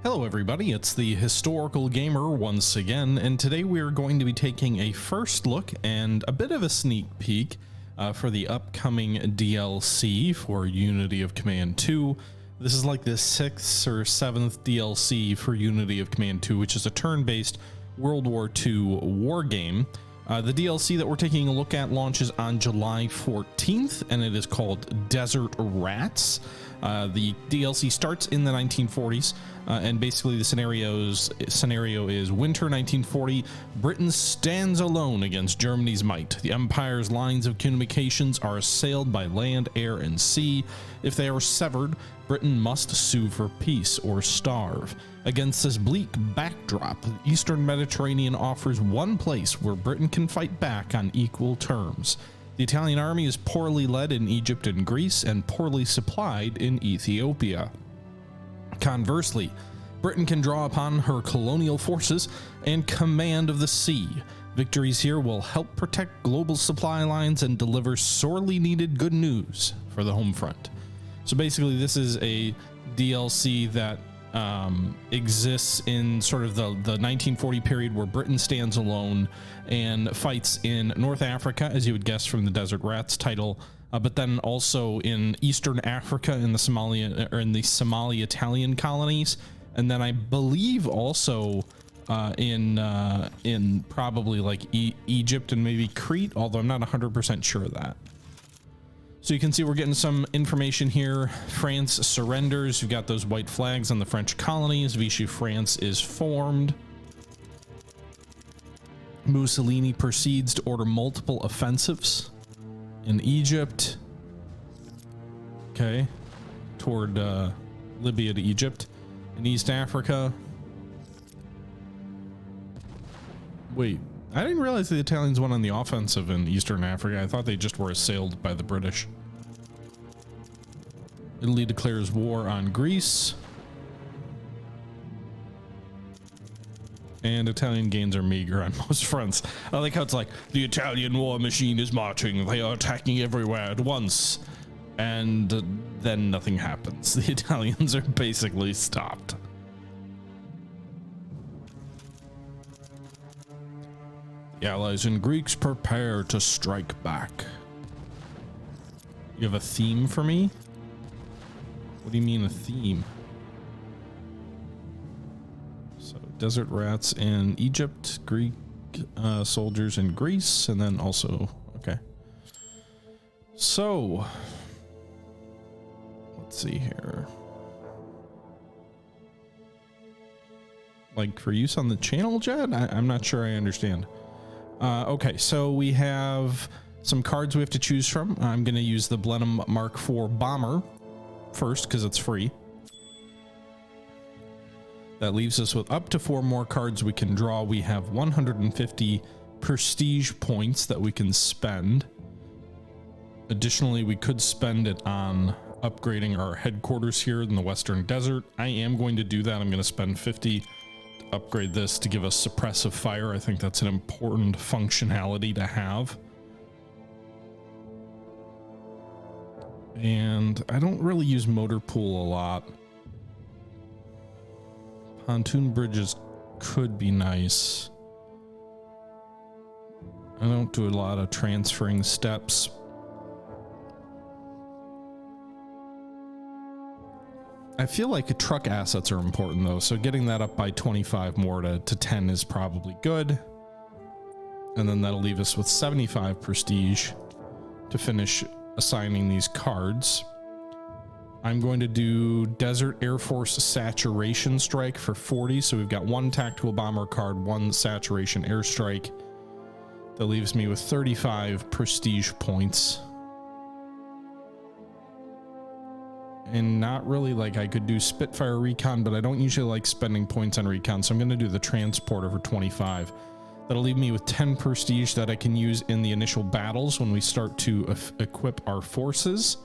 Hello everybody, it's the Historical Gamer once again, and today we are going to be taking a first look and a bit of a sneak peek for the upcoming DLC for Unity of Command 2. This is like the 6th or 7th DLC for Unity of Command 2, which is a turn-based World War II war game. The DLC that we're taking a look at launches on July 14th, and it is called Desert Rats. The DLC starts in the 1940s, and basically the scenario is winter 1940. Britain stands alone against Germany's might. The Empire's lines of communications are assailed by land, air, and sea. If they are severed, Britain must sue for peace or starve. Against this bleak backdrop, the Eastern Mediterranean offers one place where Britain can fight back on equal terms. The Italian army is poorly led in Egypt and Greece and poorly supplied in Ethiopia. Conversely, Britain can draw upon her colonial forces and command of the sea. Victories here will help protect global supply lines and deliver sorely needed good news for the home front. So basically this is a DLC that exists in sort of the 1940 period where Britain stands alone and fights in North Africa, as you would guess from the Desert Rats title, but then also in Eastern Africa in the Somali Italian colonies, and then I believe also in probably like Egypt and maybe Crete, although I'm not 100% sure of that. So you can see we're getting some information here. France surrenders. You've got those white flags on the French colonies. Vichy France is formed. Mussolini proceeds to order multiple offensives in Egypt. Okay. Toward Libya to Egypt. In East Africa. Wait. I didn't realize the Italians went on the offensive in Eastern Africa. I thought they just were assailed by the British. Italy declares war on Greece. And Italian gains are meager on most fronts. I like how it's like, the Italian war machine is marching. They are attacking everywhere at once. And then nothing happens. The Italians are basically stopped. The Allies and Greeks prepare to strike back. You have a theme for me? What do you mean a theme? So Desert Rats in Egypt, Greek soldiers in Greece, and then also, okay. So, let's see here. Like for use on the channel, Jed? I'm not sure I understand. Okay, so we have some cards we have to choose from. I'm going to use the Blenheim Mark IV Bomber first because it's free. That leaves us with up to 4 more cards we can draw. We have 150 prestige points that we can spend. Additionally, we could spend it on upgrading our headquarters here in the Western Desert. I am going to do that. I'm going to spend 50 upgrade this to give us suppressive fire. I think that's an important functionality to have. And I don't really use motor pool a lot. Pontoon bridges could be nice. I don't do a lot of transferring steps. I feel like truck assets are important though, so getting that up by 25 more to 10 is probably good. And then that'll leave us with 75 prestige to finish assigning these cards. I'm going to do Desert Air Force Saturation Strike for 40, so we've got 1 tactical bomber card, 1 saturation airstrike. That leaves me with 35 prestige points. And not really, like I could do Spitfire Recon, but I don't usually like spending points on Recon, so I'm going to do the Transporter for 25. That'll leave me with 10 prestige that I can use in the initial battles when we start to equip our forces.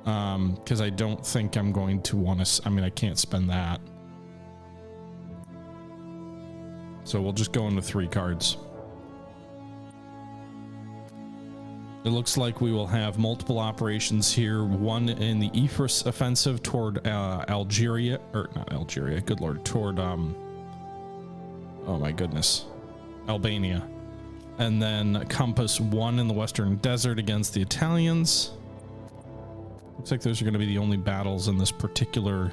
Because I don't think I'm going to want to, I mean, I can't spend that. So we'll just go into 3 cards. It looks like we will have multiple operations here. One in the Ypres offensive toward Algeria, or not Algeria, good lord, toward oh my goodness, Albania. And then Compass 1 in the Western Desert against the Italians. Looks like those are going to be the only battles in this particular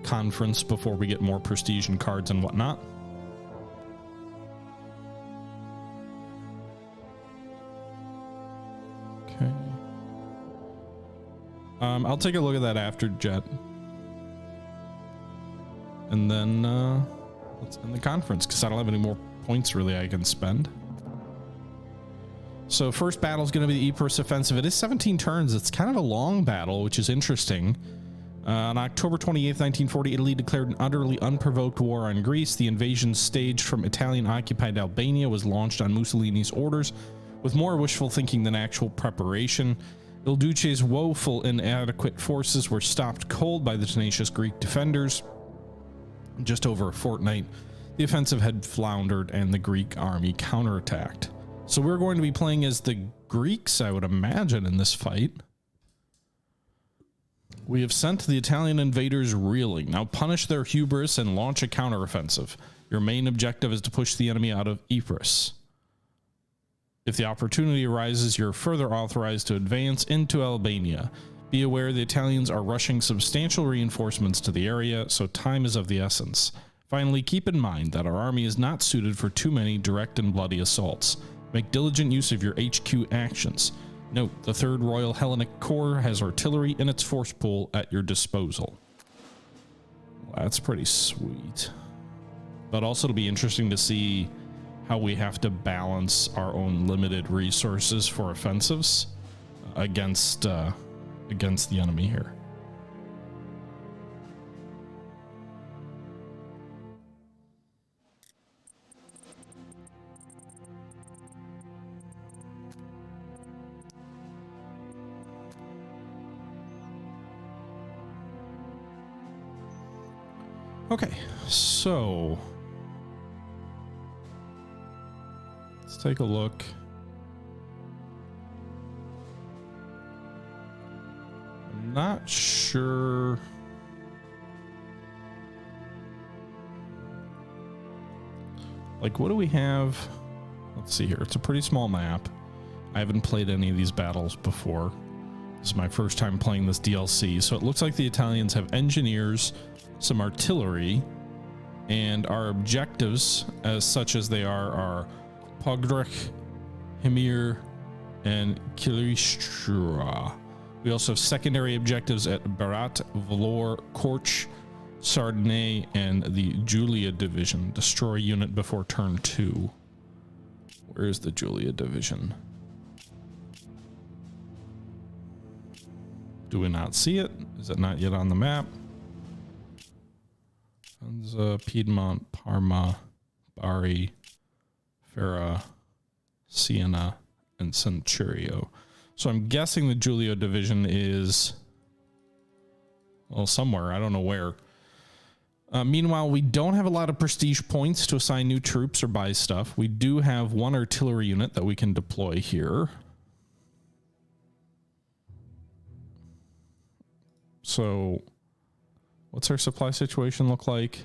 conference before we get more prestige and cards and whatnot. Okay. I'll take a look at that after Jet. And then let's end the conference because I don't have any more points really I can spend. So first battle is going to be the Ypres offensive. It is 17 turns. It's kind of a long battle, which is interesting. On October 28th, 1940, Italy declared an utterly unprovoked war on Greece. The invasion staged from Italian-occupied Albania was launched on Mussolini's orders with more wishful thinking than actual preparation. Il Duce's woeful inadequate forces were stopped cold by the tenacious Greek defenders. In just over a fortnight, the offensive had floundered and the Greek army counterattacked. So we're going to be playing as the Greeks, I would imagine, in this fight. We have sent the Italian invaders reeling. Now punish their hubris and launch a counteroffensive. Your main objective is to push the enemy out of Ypres. If the opportunity arises, you're further authorized to advance into Albania. Be aware the Italians are rushing substantial reinforcements to the area, so time is of the essence. Finally, keep in mind that our army is not suited for too many direct and bloody assaults. Make diligent use of your HQ actions. Note, the 3rd Royal Hellenic Corps has artillery in its force pool at your disposal. Well, that's pretty sweet. But also it'll be interesting to see how we have to balance our own limited resources for offensives against the enemy here. Okay, so let's take a look. I'm not sure. Like, what do we have? Let's see here. It's a pretty small map. I haven't played any of these battles before. This is my first time playing this DLC. So it looks like the Italians have engineers, some artillery, and our objectives, as such as they are Pogdrich, Himir, and Kilistra. We also have secondary objectives at Berat, Vlor, Korch, Sardinay, and the Julia Division. Destroy unit before turn 2. Where is the Julia Division? Do we not see it? Is it not yet on the map? Piedmont, Parma, Bari, Ferrara, Siena, and Centurio. So I'm guessing the Giulio division is, well, somewhere. I don't know where. Meanwhile, we don't have a lot of prestige points to assign new troops or buy stuff. We do have one artillery unit that we can deploy here. So what's our supply situation look like?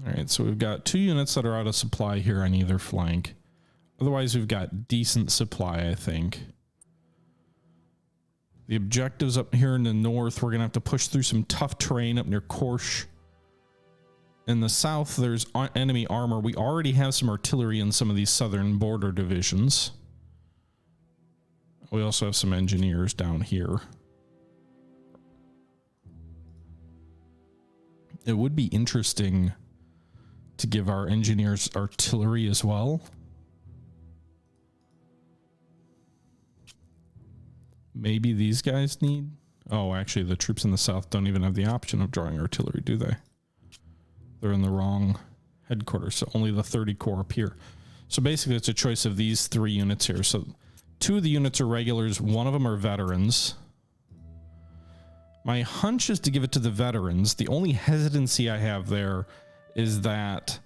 All right, so we've got 2 units that are out of supply here on either flank. Otherwise, we've got decent supply, I think. The objectives up here in the north, we're going to have to push through some tough terrain up near Korsch. In the south, there's enemy armor. We already have some artillery in some of these southern border divisions. We also have some engineers down here. It would be interesting to give our engineers artillery as well. Maybe these guys need... Oh, actually, the troops in the south don't even have the option of drawing artillery, do they? They're in the wrong headquarters, so only the 30 Corps up here. So basically, it's a choice of these 3 units here. So 2 of the units are regulars, 1 of them are veterans. My hunch is to give it to the veterans. The only hesitancy I have there is that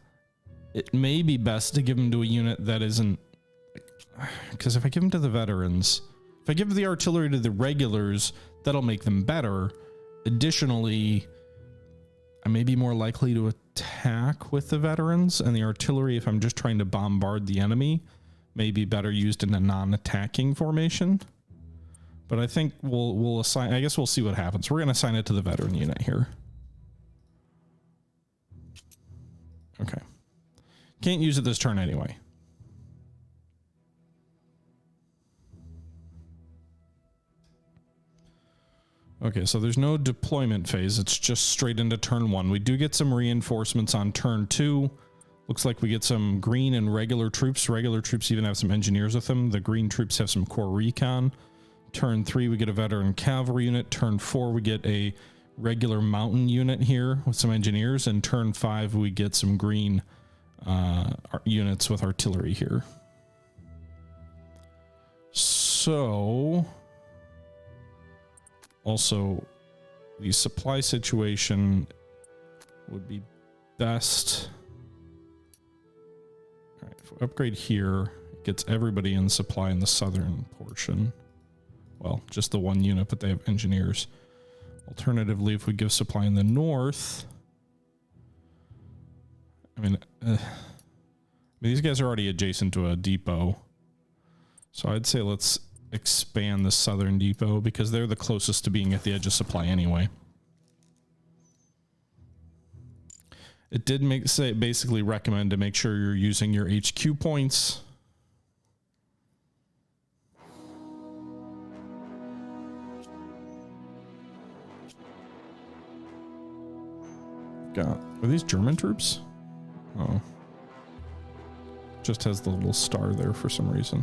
it may be best to give them to a unit that isn't because if I give them to the veterans, if I give the artillery to the regulars, that'll make them better. Additionally, I may be more likely to attack with the veterans, and the artillery, if I'm just trying to bombard the enemy, may be better used in a non-attacking formation. But I think we'll assign, I guess we'll see what happens. We're going to assign it to the veteran unit here. Okay. Can't use it this turn anyway. Okay, so there's no deployment phase. It's just straight into turn 1. We do get some reinforcements on turn 2. Looks like we get some green and regular troops. Regular troops even have some engineers with them. The green troops have some core recon. Turn 3, we get a veteran cavalry unit. Turn 4, we get a regular mountain unit here with some engineers. And turn 5, we get some green units with artillery here. So... also, the supply situation would be best. All right, if we upgrade here, it gets everybody in supply in the southern portion. Well, just the one unit, but they have engineers. Alternatively, if we give supply in the north, I mean, these guys are already adjacent to a depot. So I'd say let's expand the southern depot because they're the closest to being at the edge of supply anyway. It did basically recommend to make sure you're using your HQ points. Are these German troops? Oh. Just has the little star there for some reason.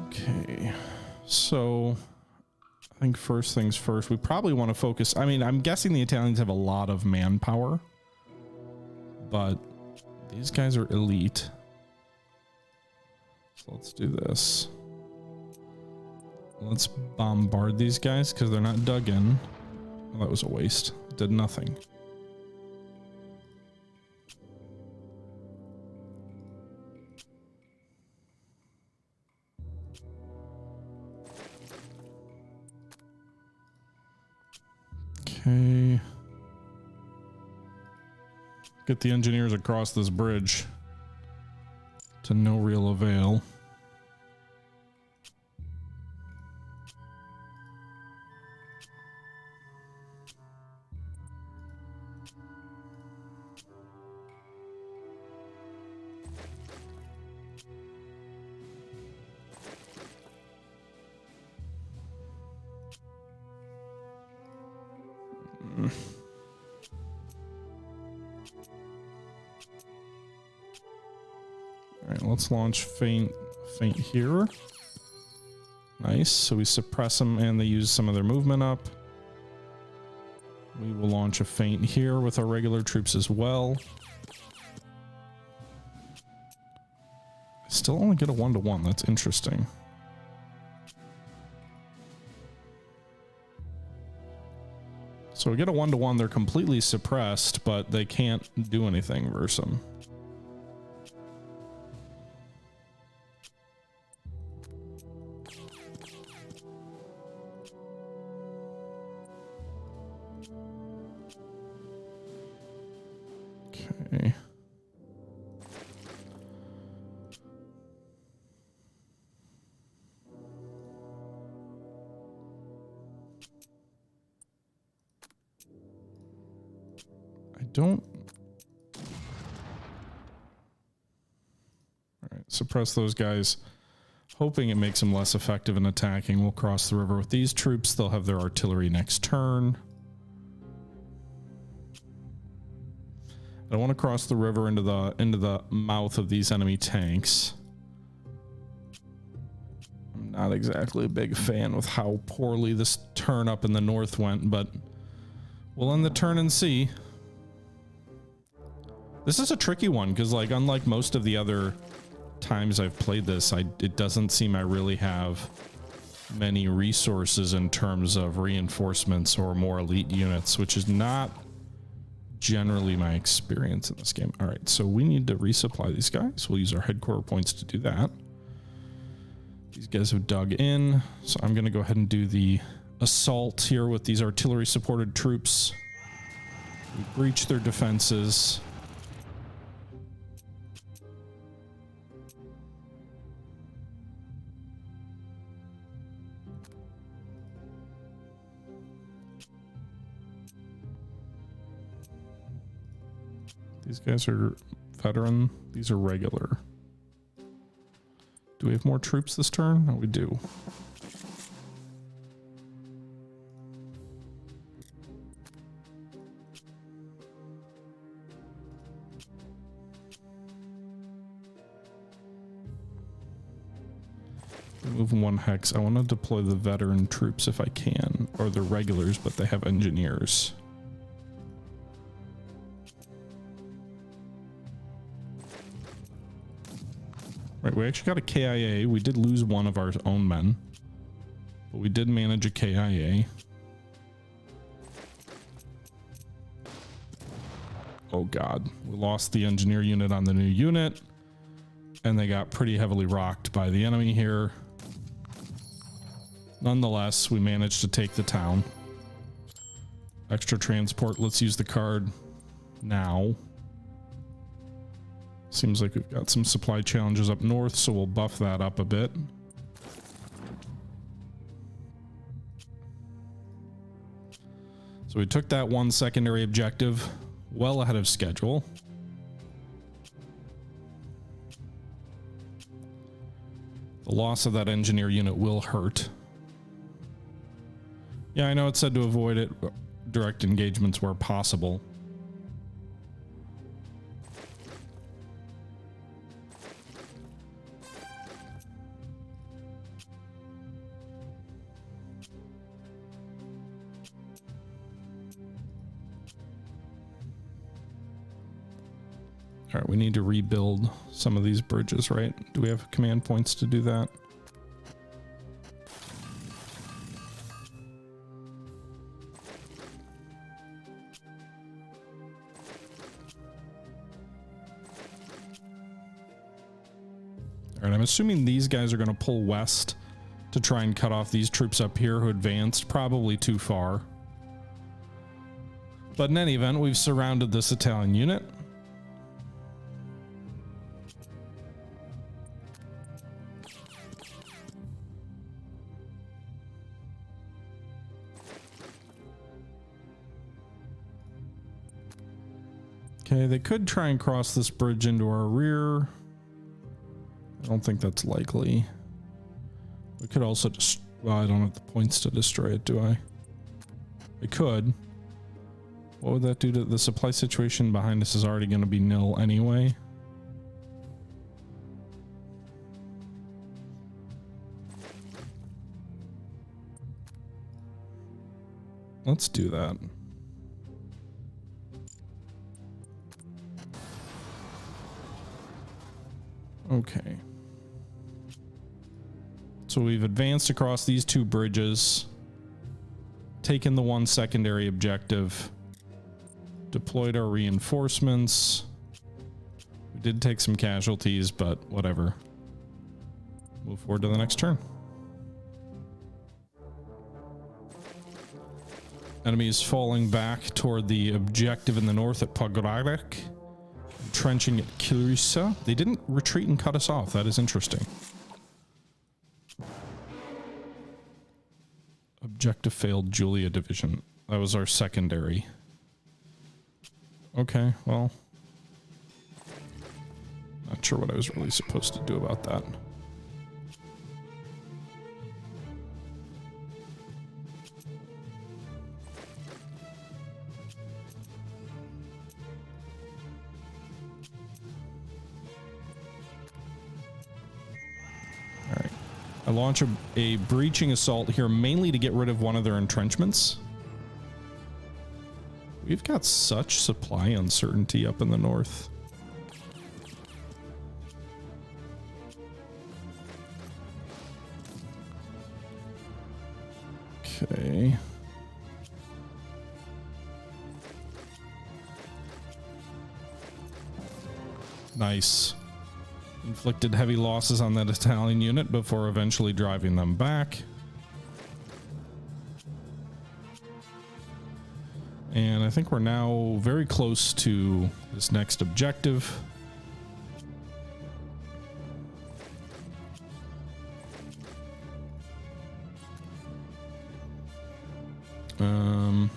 Okay, so I think first things first, we probably want to focus. I mean, I'm guessing the Italians have a lot of manpower, but these guys are elite. So let's do this. Let's bombard these guys because they're not dug in. Well, that was a waste. Did nothing. Okay. Get the engineers across this bridge to no real avail. Alright, let's launch feint here. Nice. So we suppress them and they use some of their movement up. We will launch a feint here with our regular troops as well. I still only get a 1-to-1. That's interesting. So we get a 1-to-1. They're completely suppressed, but they can't do anything versus them. Okay. Don't. All right, suppress those guys, hoping it makes them less effective in attacking. We'll cross the river with these troops. They'll have their artillery next turn. I don't want to cross the river into the mouth of these enemy tanks. I'm not exactly a big fan with how poorly this turn up in the north went, but we'll end the turn and see. This is a tricky one because, like, unlike most of the other times I've played this, it doesn't seem I really have many resources in terms of reinforcements or more elite units, which is not generally my experience in this game. All right, so we need to resupply these guys. We'll use our headquarter points to do that. These guys have dug in, so I'm going to go ahead and do the assault here with these artillery supported troops. We breach their defenses. These guys are veteran. These are regular. Do we have more troops this turn? No, we do. Move 1 hex. I want to deploy the veteran troops if I can, or the regulars, but they have engineers. Right, we actually got a KIA. We did lose one of our own men, but we did manage a KIA. Oh god, we lost the engineer unit on the new unit, and they got pretty heavily rocked by the enemy here. Nonetheless, we managed to take the town. Extra transport, let's use the card now. Seems like we've got some supply challenges up north, so we'll buff that up a bit. So we took that one secondary objective well ahead of schedule. The loss of that engineer unit will hurt. Yeah, I know it said to avoid it, direct engagements where possible. All right, we need to rebuild some of these bridges, right? Do we have command points to do that? All right, I'm assuming these guys are going to pull west to try and cut off these troops up here who advanced probably too far. But in any event, we've surrounded this Italian unit. Okay, they could try and cross this bridge into our rear. I don't think that's likely. We could also just, well, I don't have the points to destroy it, do I? I could. What would that do to the supply situation behind us? Is already going to be nil anyway. Let's do that. Okay. So we've advanced across these two bridges, taken the one secondary objective, deployed our reinforcements. We did take some casualties, but whatever. Move forward to the next turn. Enemy is falling back toward the objective in the north at Pogorarek. Entrenching at Kilrisa. They didn't retreat and cut us off. That is interesting. Objective failed, Julia Division. That was our secondary. Okay, well. Not sure what I was really supposed to do about that. I launch a breaching assault here, mainly to get rid of one of their entrenchments. We've got such supply uncertainty up in the north. Okay. Nice. Inflicted heavy losses on that Italian unit before eventually driving them back. And I think we're now very close to this next objective. All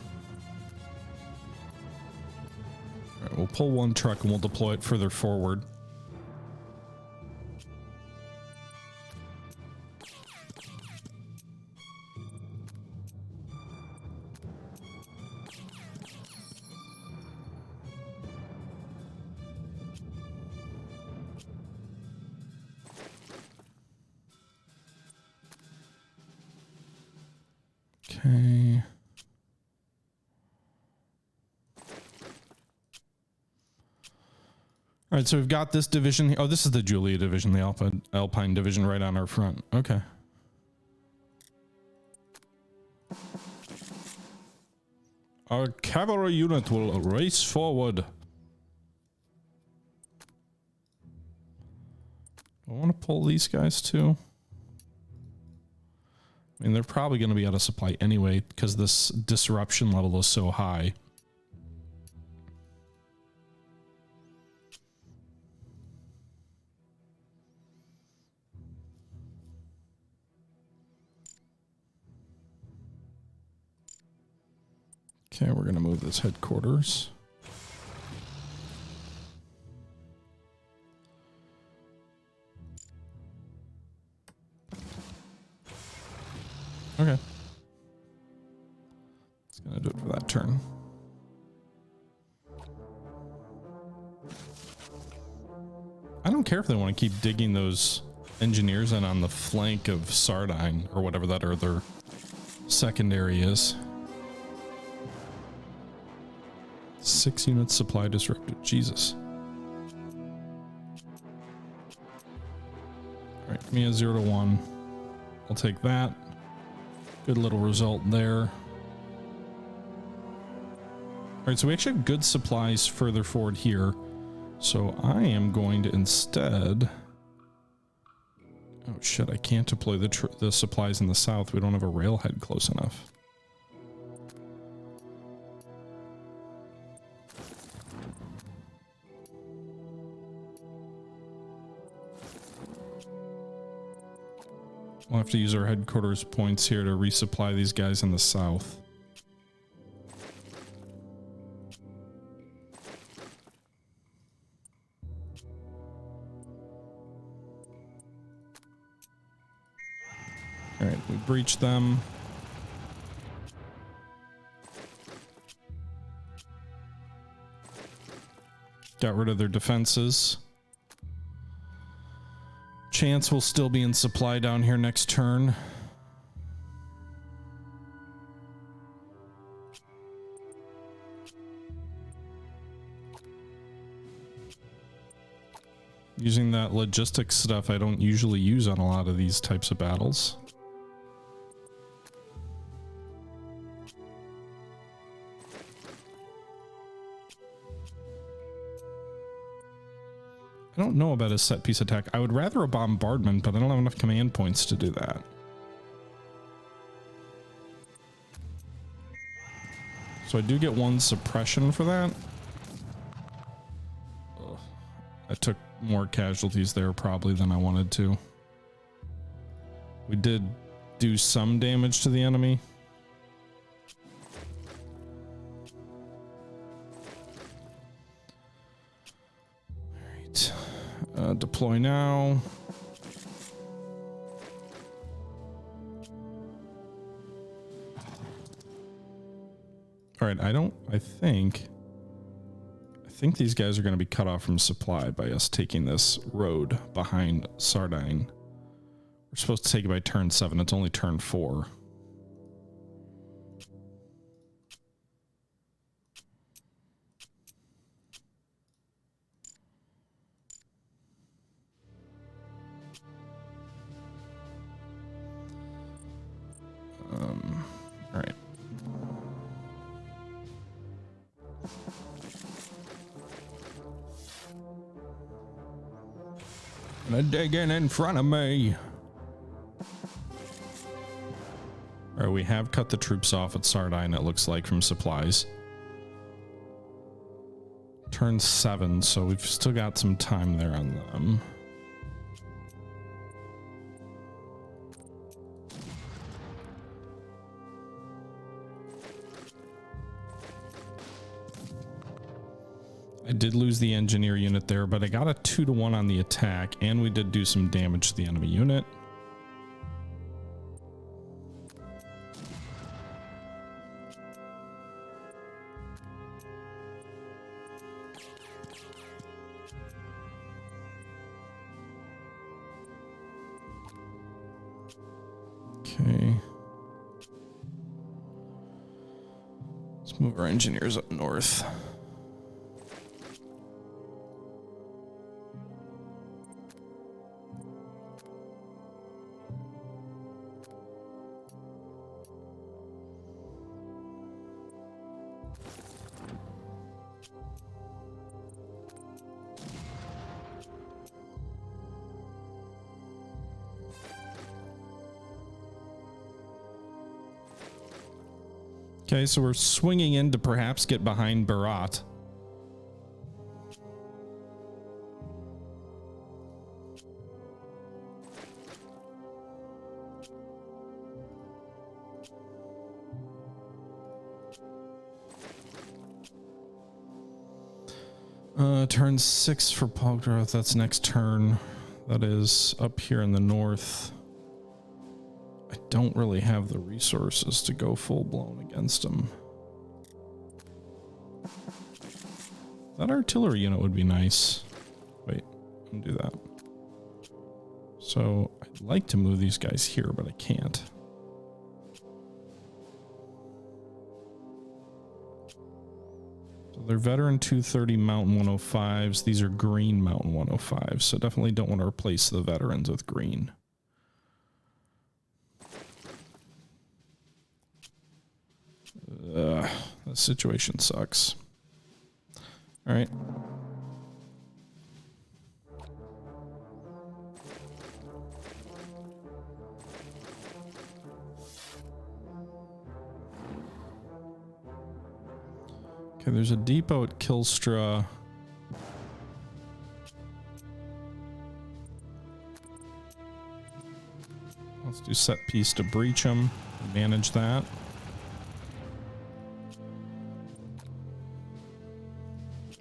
right, we'll pull one truck and we'll deploy it further forward. Okay. All right, so we've got this division. Oh, this is the Julia division, the Alpine division right on our front. Okay. Our cavalry unit will race forward. I want to pull these guys too. I mean, they're probably going to be out of supply anyway because this disruption level is so high. Okay, we're going to move this headquarters. Okay. It's going to do it for that turn. I don't care if they want to keep digging those engineers in on the flank of Sardine or whatever that other secondary is. 6 units supply disrupted. Jesus. All right, give me a 0 to 1. I'll take that. Good little result there. All right, so we actually have good supplies further forward here. So I am going to instead... Oh shit, I can't deploy the supplies in the south. We don't have a railhead close enough. We'll have to use our headquarters points here to resupply these guys in the south. All right, we breached them. Got rid of their defenses. Chance will still be in supply down here next turn. Using that logistics stuff I don't usually use on a lot of these types of battles. I don't know about a set piece attack. I would rather a bombardment, but I don't have enough command points to do that. So I do get 1 suppression for that. Ugh. I took more casualties there probably than I wanted to. We did do some damage to the enemy. Deploy now. All right, I think these guys are going to be cut off from supply by us taking this road behind Sardine. We're supposed to take it by turn 7. It's only turn 4. Gonna dig in front of me. All right, we have cut the troops off at Sardine, it looks like, from supplies. Turn 7, so we've still got some time there on them. I did lose the engineer unit there, but I got a 2-to-1 on the attack, and we did do some damage to the enemy unit. Okay. Let's move our engineers up north. Okay, so we're swinging in to perhaps get behind Berat. Turn 6 for Poggroth. That's next turn. That is up here in the north. I don't really have the resources to go full blown against him. That artillery unit would be nice. Wait, let me do that. So I'd like to move these guys here, but I can't. So they're veteran 230 mountain 105s. These are green mountain 105s. So definitely don't want to replace the veterans with green. The situation sucks. All right. Okay, there's a depot at Kilstra. Let's do set piece to breach them. Manage that.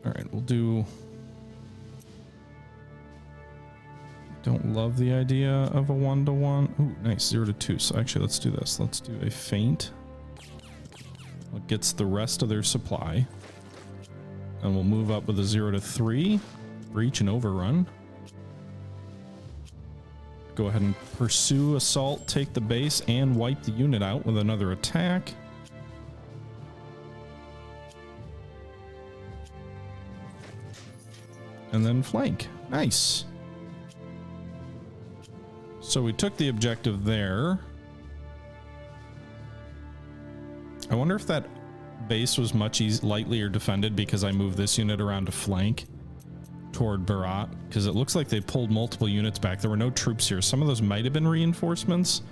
All right, we'll do. Don't love the idea of a 1-to-1. Ooh, nice, 0-2. So actually, let's do this. Let's do a feint. It gets the rest of their supply, and we'll move up with a 0-3, breach and overrun. Go ahead and pursue, assault, take the base, and wipe the unit out with another attack. And then flank. Nice. So we took the objective there. I wonder if that base was much lightlier defended because I moved this unit around to flank toward Berat, because it looks like they pulled multiple units back. There were no troops here. Some of those might have been reinforcements,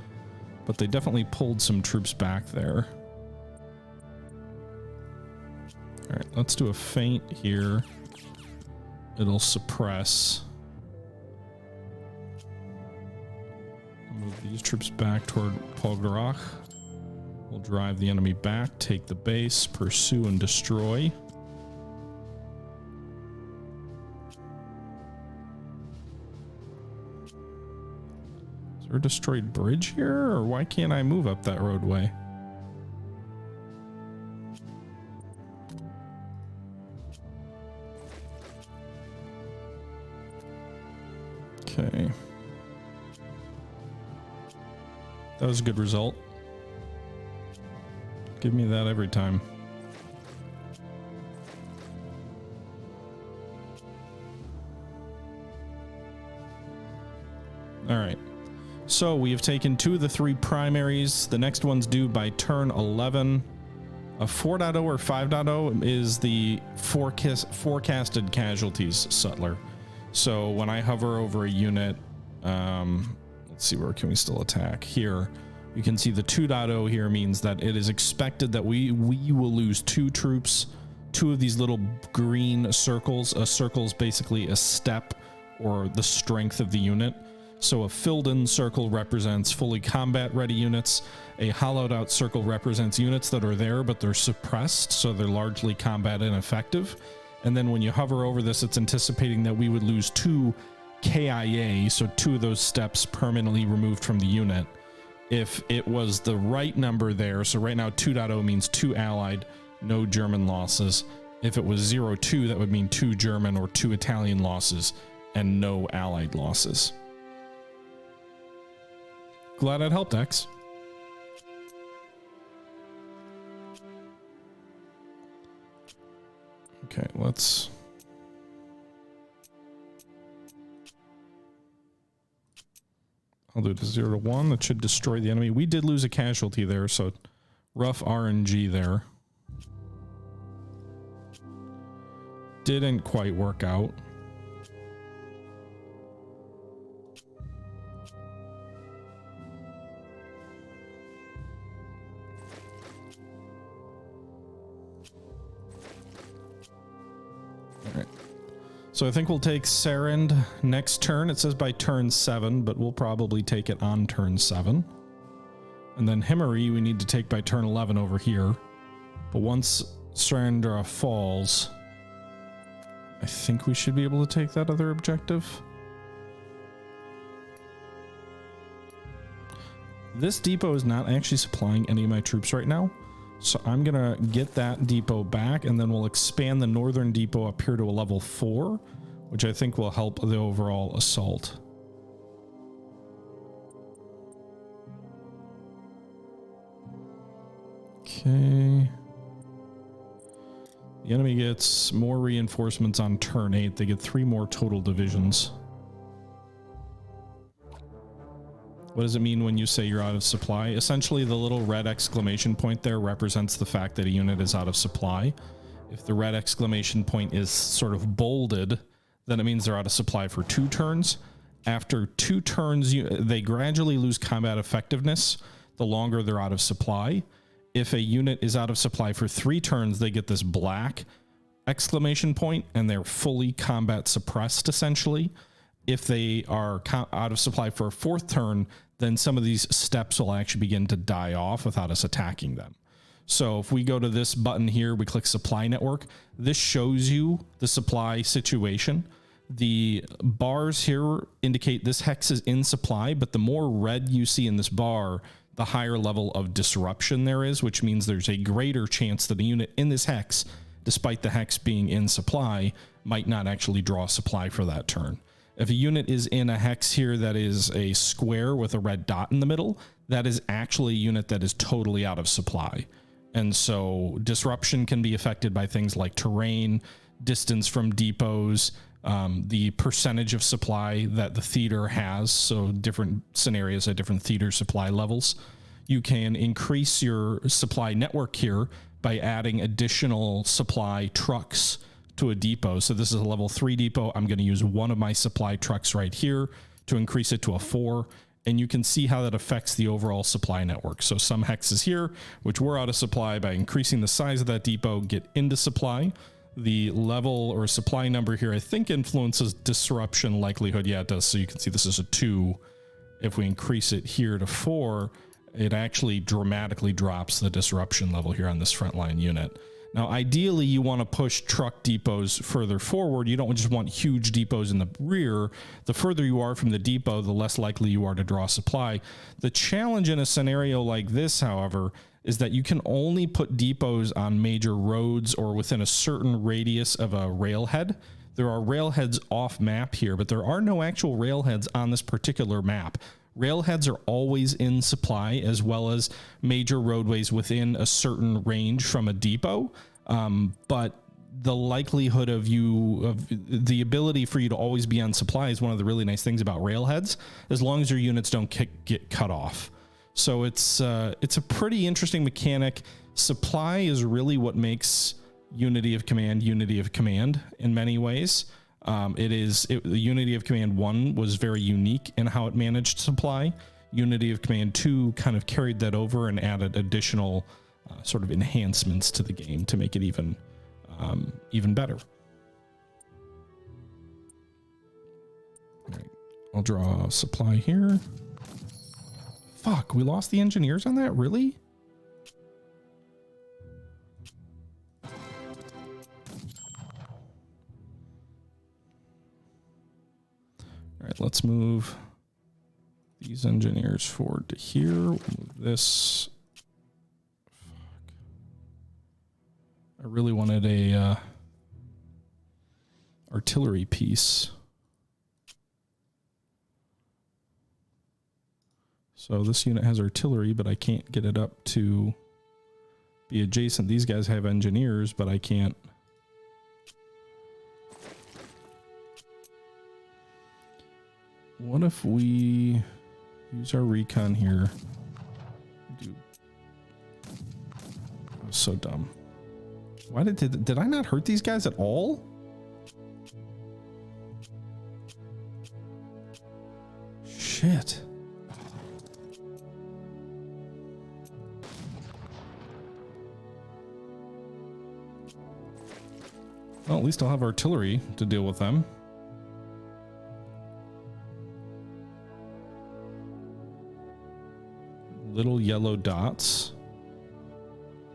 but they definitely pulled some troops back there. All right, let's do a feint here. It'll suppress. Move these troops back toward Pogorach. We'll drive the enemy back, take the base, pursue and destroy. Is there a destroyed bridge here, or why can't I move up that roadway? Okay. That was a good result. Give me that every time. All right. So we have taken 2 of the 3 primaries. The next one's due by turn 11. A 4.0 or 5.0 is the forecasted casualties, Sutler. So when I hover over a unit, let's see, where can we still attack? Here, you can see the 2.0 here means that it is expected that we will lose 2 troops, 2 of these little green circles. A circle is basically a step or the strength of the unit. So a filled in circle represents fully combat ready units. A hollowed out circle represents units that are there, but they're suppressed. So they're largely combat ineffective. And then when you hover over this, it's anticipating that we would lose 2 KIA. So 2 of those steps permanently removed from the unit. If it was the right number there. So right now 2.0 means 2 allied, no German losses. If it was 0.2, that would mean 2 German or 2 Italian losses and no allied losses. Glad I'd helped, X. Okay, let's... I'll do it to 0 to 1. That should destroy the enemy. We did lose a casualty there, so rough RNG there. Didn't quite work out. So I think we'll take Sarand next turn. It says by turn 7, but we'll probably take it on turn 7. And then Himari we need to take by turn 11 over here. But once Sarandra falls, I think we should be able to take that other objective. This depot is not actually supplying any of my troops right now. So I'm going to get that depot back, and then we'll expand the northern depot up here to a level 4, which I think will help the overall assault. Okay. The enemy gets more reinforcements on turn 8. They get 3 more total divisions. What does it mean when you say you're out of supply? Essentially, the little red exclamation point there represents the fact that a unit is out of supply. If the red exclamation point is sort of bolded, then it means they're out of supply for 2 turns. After 2 turns, they gradually lose combat effectiveness the longer they're out of supply. If a unit is out of supply for 3 turns, they get this black exclamation point, and they're fully combat suppressed, essentially. If they are out of supply for a 4th turn, then some of these steps will actually begin to die off without us attacking them. So if we go to this button here, we click supply network, this shows you the supply situation. The bars here indicate this hex is in supply, but the more red you see in this bar, the higher level of disruption there is, which means there's a greater chance that a unit in this hex, despite the hex being in supply, might not actually draw supply for that turn. If a unit is in a hex here that is a square with a red dot in the middle, that is actually a unit that is totally out of supply. And so disruption can be affected by things like terrain, distance from depots, the percentage of supply that the theater has. So different scenarios at different theater supply levels. You can increase your supply network here by adding additional supply trucks to a depot. So this is a level 3 depot. I'm going to use one of my supply trucks right here to increase it to a 4. And you can see how that affects the overall supply network. So some hexes here, which were out of supply, by increasing the size of that depot, get into supply. The level or supply number here, I think, influences disruption likelihood. Yeah, it does. So you can see this is a 2. If we increase it here to 4, it actually dramatically drops the disruption level here on this frontline unit. Now, ideally, you want to push truck depots further forward. You don't just want huge depots in the rear. The further you are from the depot, the less likely you are to draw supply. The challenge in a scenario like this, however, is that you can only put depots on major roads or within a certain radius of a railhead. There are railheads off map here, but there are no actual railheads on this particular map. Railheads are always in supply, as well as major roadways within a certain range from a depot. But the likelihood of the ability for you to always be on supply is one of the really nice things about railheads, as long as your units don't get cut off. So it's a pretty interesting mechanic. Supply is really what makes Unity of Command in many ways. The Unity of Command 1 was very unique in how it managed supply. Unity of Command 2 kind of carried that over and added additional sort of enhancements to the game to make it even better. All right, I'll draw a supply here. Fuck, we lost the engineers on that? Really? All right, let's move these engineers forward to here. We'll move this. Fuck. I really wanted a artillery piece. So this unit has artillery, but I can't get it up to be adjacent. These guys have engineers, but I can't. What if we use our recon here? Dude, that was so dumb. Why did I not hurt these guys at all? Shit. Well, at least I'll have artillery to deal with them. Little yellow dots.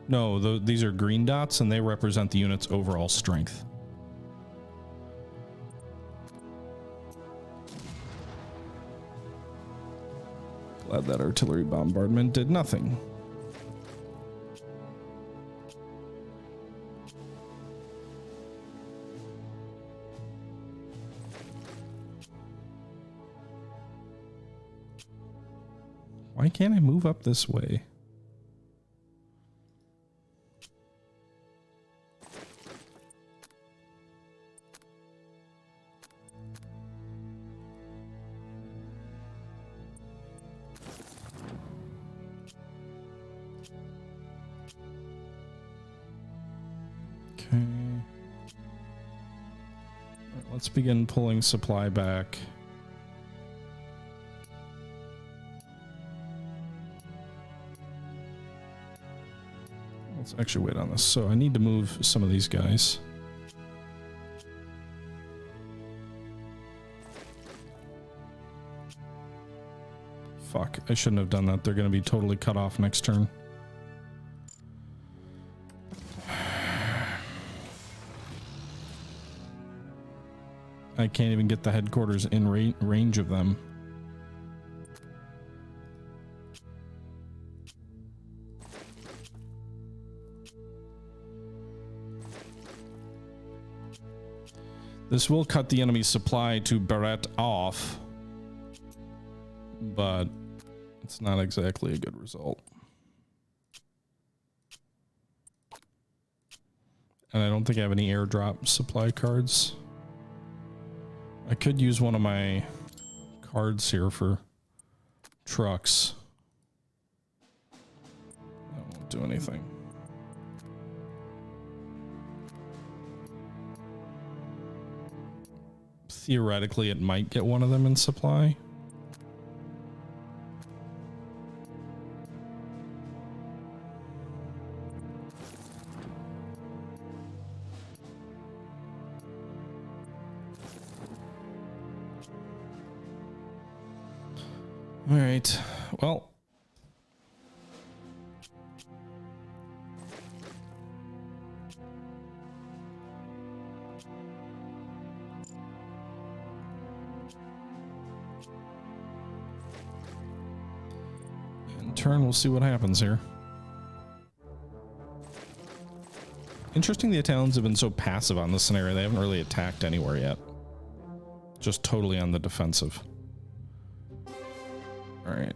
No, these are green dots, and they represent the unit's overall strength. Glad that artillery bombardment did nothing. Why can't I move up this way? Okay. All right, let's begin pulling supply back. Let's actually wait on this. So I need to move some of these guys. Fuck, I shouldn't have done that. They're going to be totally cut off next turn. I can't even get the headquarters in range of them. This will cut the enemy's supply to Barrett off, but it's not exactly a good result. And I don't think I have any airdrop supply cards. I could use one of my cards here for trucks. That won't do anything. Theoretically, it might get one of them in supply. All right, well. In turn, we'll see what happens here. Interesting, the Italians have been so passive on this scenario. They haven't really attacked anywhere yet. Just totally on the defensive. All right.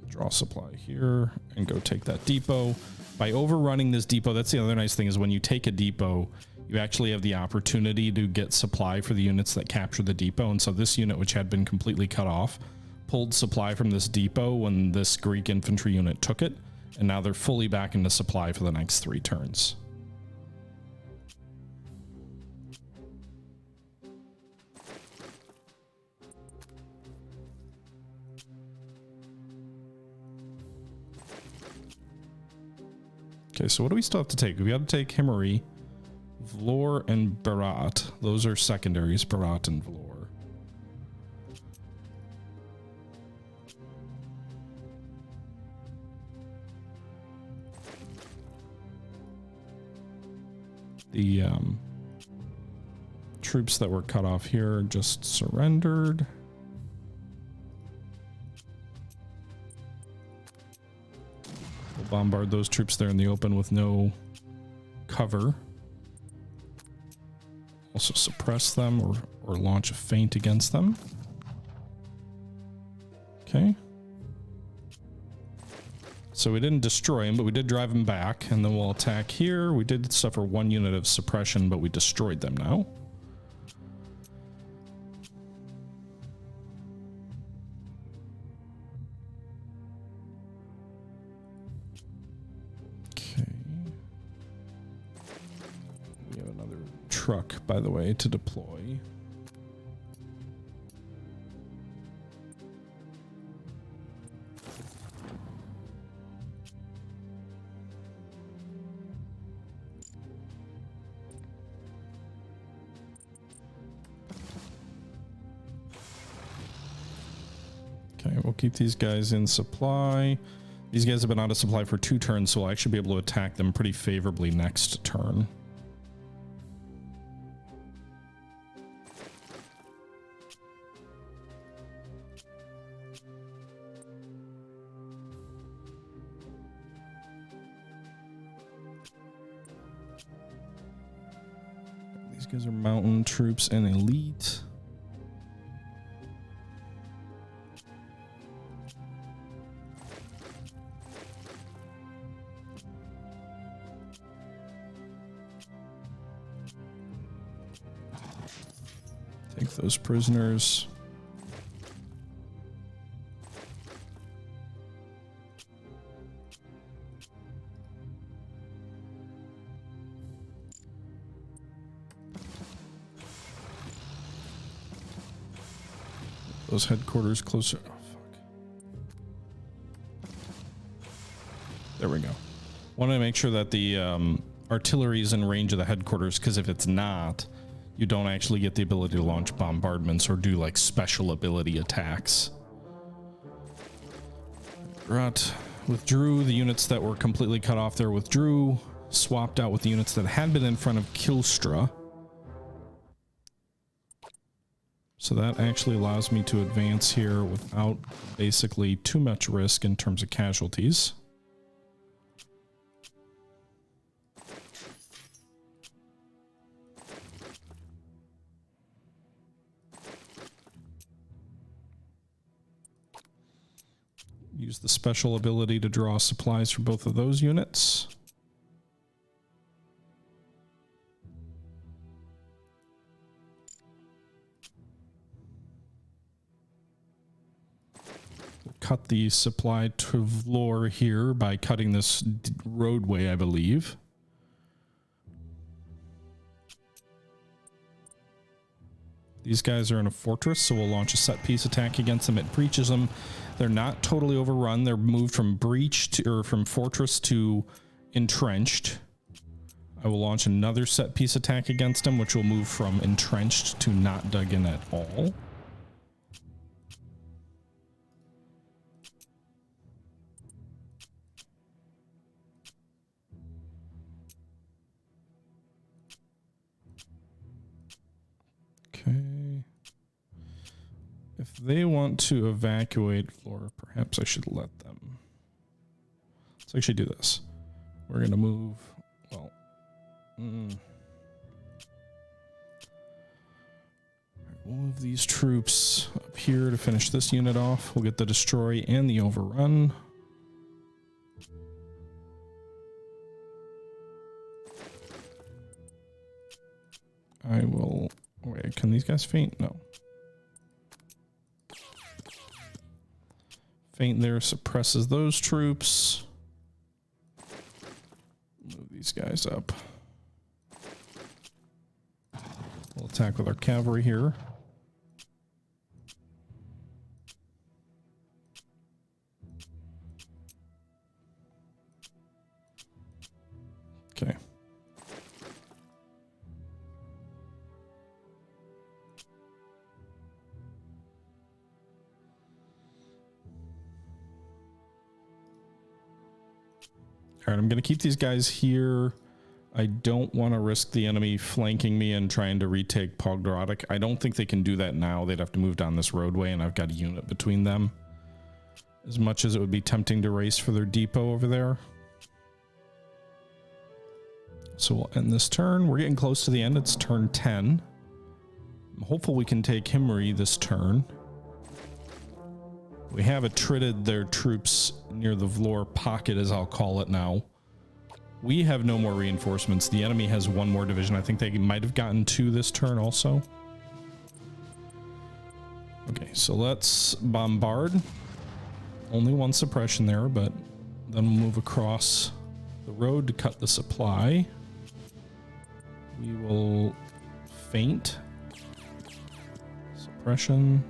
Draw supply here and go take that depot. By overrunning this depot, that's the other nice thing, is when you take a depot, you actually have the opportunity to get supply for the units that capture the depot. And so this unit, which had been completely cut off, pulled supply from this depot when this Greek infantry unit took it, and now they're fully back into supply for the next 3 turns. Okay, so what do we still have to take? We got to take Himari, Vlor, and Berat. Those are secondaries, Berat and Vlor. The troops that were cut off here just surrendered. We'll bombard those troops there in the open with no cover. Also suppress them or launch a feint against them. Okay. So we didn't destroy him, but we did drive him back, and then we'll attack here. We did suffer 1 unit of suppression, but we destroyed them now. Okay. We have another truck, by the way, to deploy. Okay, we'll keep these guys in supply. These guys have been out of supply for 2 turns, so we'll actually be able to attack them pretty favorably next turn. These guys are mountain troops and elite. Take those prisoners. Those headquarters closer. Oh, fuck. There we go. Want to make sure that the artillery is in range of the headquarters, because if it's not, you don't actually get the ability to launch bombardments or do like special ability attacks. Right. Withdrew. The units that were completely cut off there withdrew. Swapped out with the units that had been in front of Kilstra. So that actually allows me to advance here without basically too much risk in terms of casualties. Use the special ability to draw supplies for both of those units. We'll cut the supply to Vlor here by cutting this roadway, I believe. These guys are in a fortress, so we'll launch a set piece attack against them. It breaches them. They're not totally overrun. They're moved from breach to, or from fortress to entrenched. I will launch another set piece attack against them, which will move from entrenched to not dug in at all. Okay. If they want to evacuate Flora, perhaps I should let them. Let's actually do this. We're going to move, well, we'll move these troops up here to finish this unit off. We'll get the destroy and the overrun. I will, wait, can these guys faint? No. Feint there suppresses those troops. Move these guys up. We'll attack with our cavalry here. Okay. All right, I'm going to keep these guys here. I don't want to risk the enemy flanking me and trying to retake Pogrodok. I don't think they can do that now. They'd have to move down this roadway, and I've got a unit between them. As much as it would be tempting to race for their depot over there. So we'll end this turn. We're getting close to the end. It's turn 10. I'm hopeful we can take Himri this turn. We have attrited their troops near the Vlor pocket, as I'll call it now. We have no more reinforcements. The enemy has one more division. I think they might have gotten 2 this turn also. Okay, so let's bombard. Only 1 suppression there, but then we'll move across the road to cut the supply. We will feint. Suppression.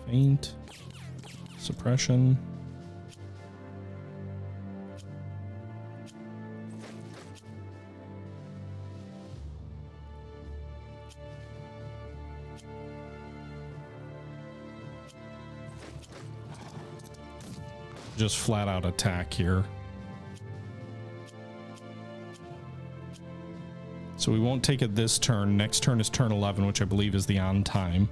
Feint. Suppression. Just flat out attack here. So we won't take it this turn. Next turn is turn 11, which I believe is the on time.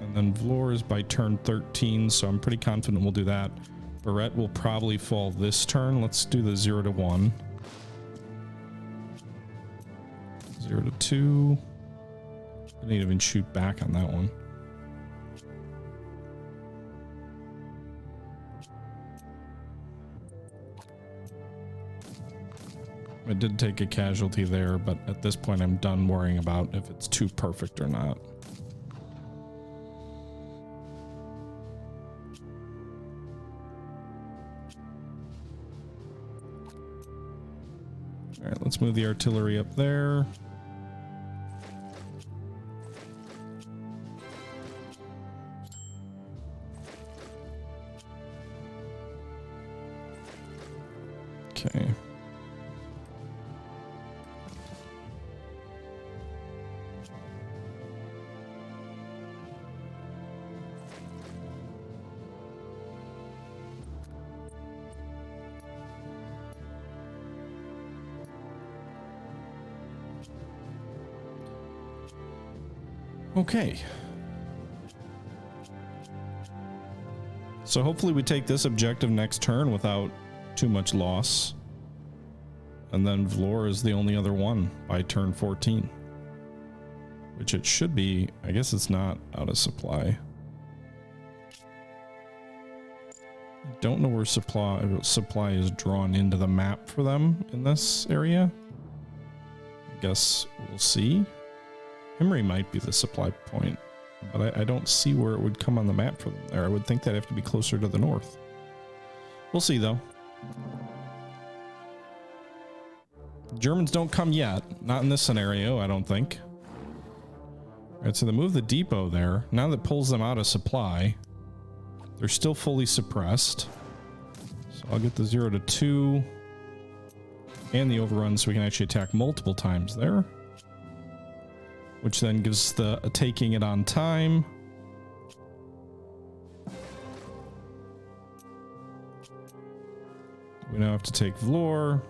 And then Vlor is by turn 13, so I'm pretty confident we'll do that. Barrett will probably fall this turn. Let's do the 0 to 1. 0 to 2. I didn't even shoot back on that one. I did take a casualty there, but at this point I'm done worrying about if it's too perfect or not. All right, let's move the artillery up there. Okay. Okay. So hopefully we take this objective next turn without too much loss. And then Vlor is the only other one by turn 14. Which it should be. I guess it's not out of supply. I don't know where supply is drawn into the map for them in this area. I guess we'll see. Himri might be the supply point, but I don't see where it would come on the map for them there. I would think that'd have to be closer to the north. We'll see, though. Germans don't come yet. Not in this scenario, I don't think. All right, so they move the depot there. Now that pulls them out of supply. They're still fully suppressed. So I'll get the 0 to 2 and the overrun so we can actually attack multiple times there. Which then gives the taking it on time. We now have to take Vlor.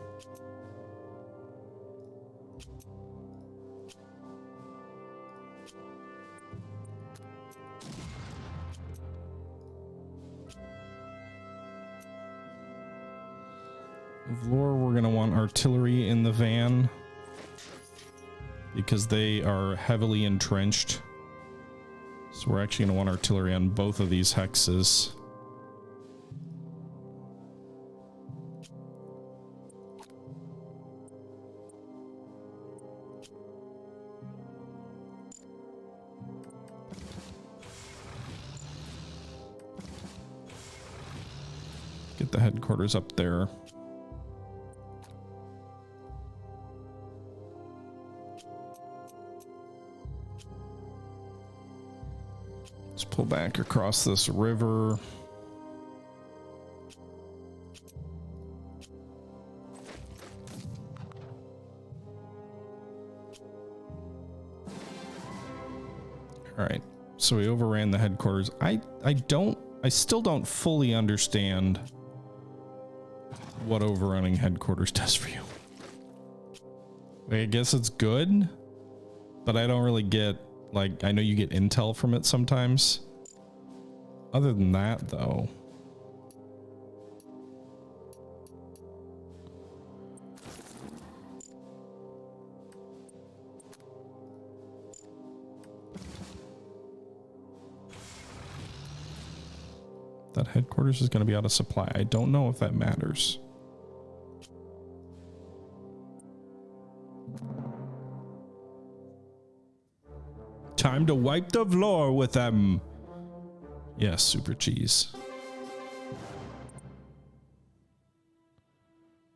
Vlor, we're going to want artillery in the van. Because they are heavily entrenched. So we're actually going to want artillery on both of these hexes. get the headquarters up there. Let's pull back across this river. All right, so we overran the headquarters. I still don't fully understand what overrunning headquarters does for you. I guess it's good, but I don't really get, like, I know you get intel from it sometimes. Other than that, though. That headquarters is going to be out of supply. I don't know if that matters. Time to wipe the floor with them. Yes, super cheese.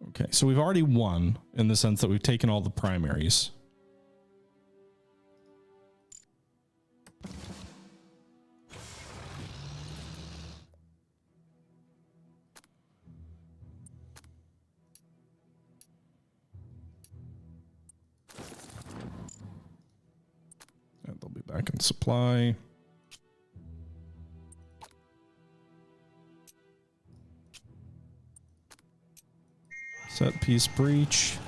Okay, so we've already won in the sense that we've taken all the primaries. They'll be back in supply. Set piece breach.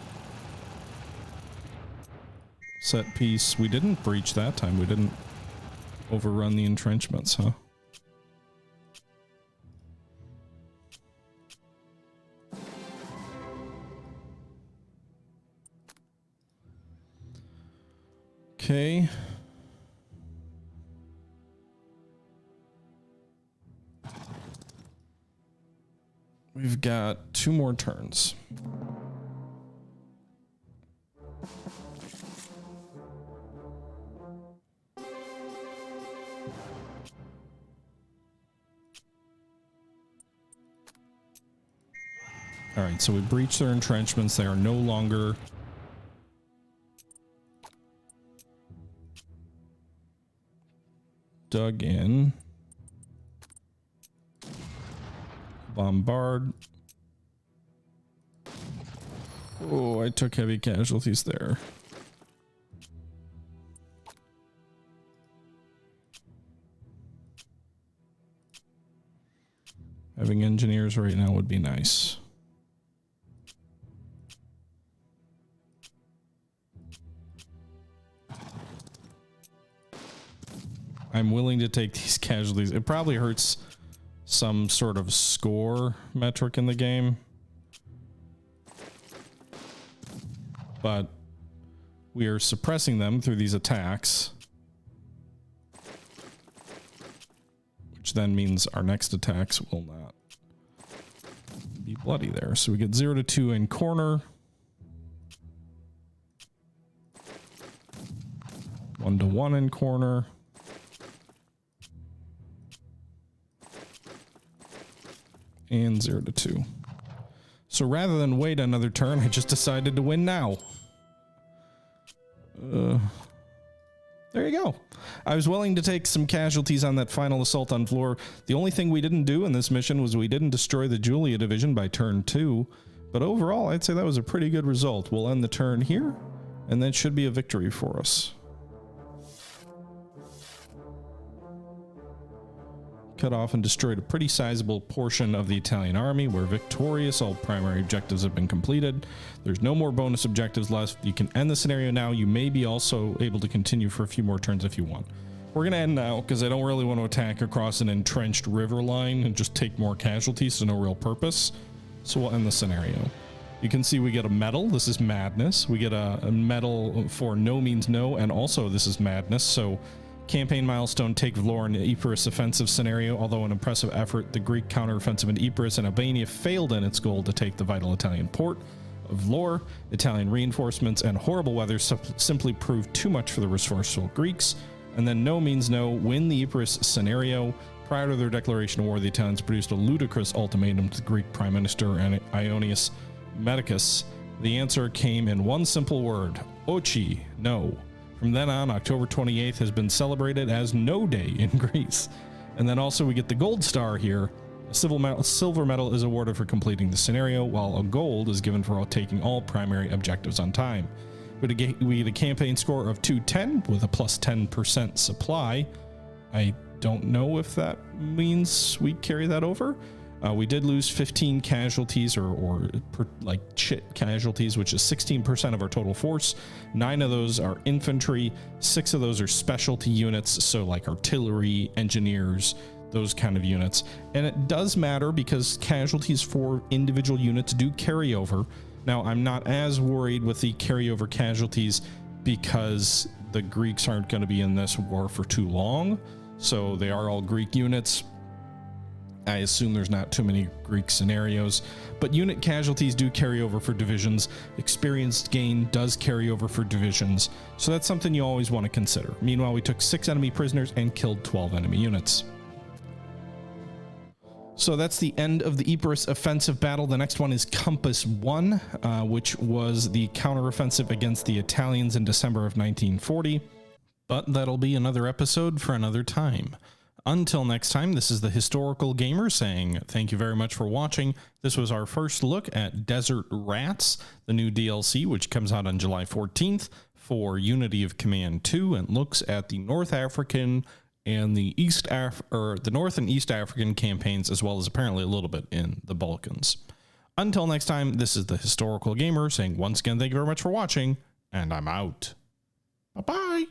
Set piece. We didn't breach that time. We didn't overrun the entrenchments, huh? Okay. We've got 2 more turns. All right, so we breached their entrenchments. They are no longer dug in. Bombard. Oh, I took heavy casualties there. Having engineers right now would be nice. I'm willing to take these casualties. It probably hurts some sort of score metric in the game, but we are suppressing them through these attacks, which then means our next attacks will not be bloody there. So we get 0 to 2 in corner, 1 to 1 in corner, and 0 to 2. So rather than wait another turn, I just decided to win now. There you go. I was willing to take some casualties on that final assault on Vlor. The only thing we didn't do in this mission was we didn't destroy the Julia division by turn 2. But overall, I'd say that was a pretty good result. We'll end the turn here, and that should be a victory for us. Cut off and destroyed a pretty sizable portion of the Italian army. We're victorious. All primary objectives have been completed. There's no more bonus objectives left. You can end the scenario now. You may be also able to continue for a few more turns if you want. We're going to end now because I don't really want to attack across an entrenched river line and just take more casualties to no real purpose. So we'll end the scenario. You can see we get a medal. This is madness. We get a medal for no means no, and also this is madness. So campaign milestone, take Vlor in the Epirus offensive scenario. Although an impressive effort, the Greek counteroffensive in Epirus and Albania failed in its goal to take the vital Italian port of Vlor. Italian reinforcements and horrible weather simply proved too much for the resourceful Greeks. And then no means no, win the Epirus scenario, Prior to their declaration of war, the Italians produced a ludicrous ultimatum to the Greek Prime Minister Ionius Medicus. The answer came in one simple word: Ochi, no. From then on, October 28th has been celebrated as No Day in Greece. And then also we get the gold star here. A silver medal is awarded for completing the scenario, while a gold is given for taking all primary objectives on time. We get a campaign score of 210 with a plus 10% supply. I don't know if that means we carry that over. We did lose 15 casualties or like chit casualties, which is 16% of our total force. 9 of those are infantry, 6 of those are specialty units, so like artillery, engineers, those kind of units. And it does matter because casualties for individual units do carry over. Now, I'm not as worried with the carryover casualties because the Greeks aren't going to be in this war for too long. So they are all Greek units. I assume there's not too many Greek scenarios, but unit casualties do carry over for divisions. Experience gain does carry over for divisions. So that's something you always want to consider. Meanwhile, we took 6 enemy prisoners and killed 12 enemy units. So that's the end of the Ypres offensive battle. The next one is Compass 1, which was the counteroffensive against the Italians in December of 1940. But that'll be another episode for another time. Until next time, this is the Historical Gamer saying thank you very much for watching. This was our first look at Desert Rats, the new DLC, which comes out on July 14th for Unity of Command 2 and looks at the North African and the the North and East African campaigns, as well as apparently a little bit in the Balkans. Until next time, this is the Historical Gamer saying once again, thank you very much for watching, and I'm out. Bye-bye.